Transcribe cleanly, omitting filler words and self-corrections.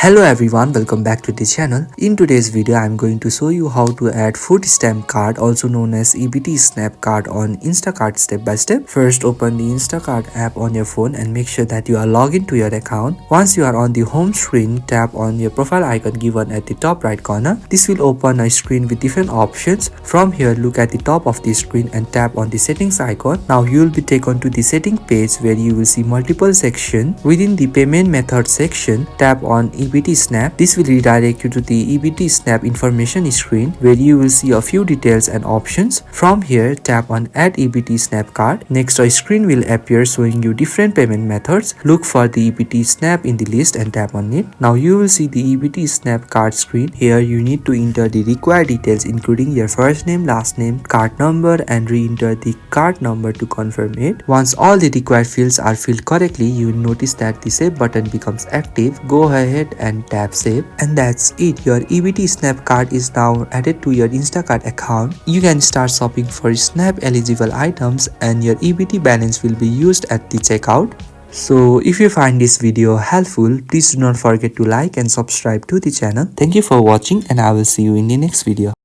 Hello everyone, welcome back to the channel. In today's video, I'm going to show you how to add food stamp card, also known as EBT snap card, on Instacart step by step. First, open the Instacart app on your phone and make sure that you are logged into your account. Once you are on the home screen, tap on your profile icon given at the top right corner. This will open a screen with different options. From here, look at the top of the screen and tap on the settings icon. Now you will be taken to the setting page where you will see multiple sections. Within the payment method section, tap on EBT snap. This will redirect you to the EBT snap information screen where you will see a few details and options. From here, tap on add EBT snap card. Next, a screen will appear showing you different payment methods. Look for the EBT snap in the list and tap on it. Now you will see the EBT snap card screen. Here you need to enter the required details including your first name, last name, card number, and re-enter the card number to confirm it. Once all the required fields are filled correctly, you will notice that the save button becomes active. Go ahead and tap save, and that's it. Your EBT snap card is now added to your Instacart account. You can start shopping for snap eligible items and your EBT balance will be used at the checkout. So if you find this video helpful, please do not forget to like and subscribe to the channel. Thank you for watching and I will see you in the next video.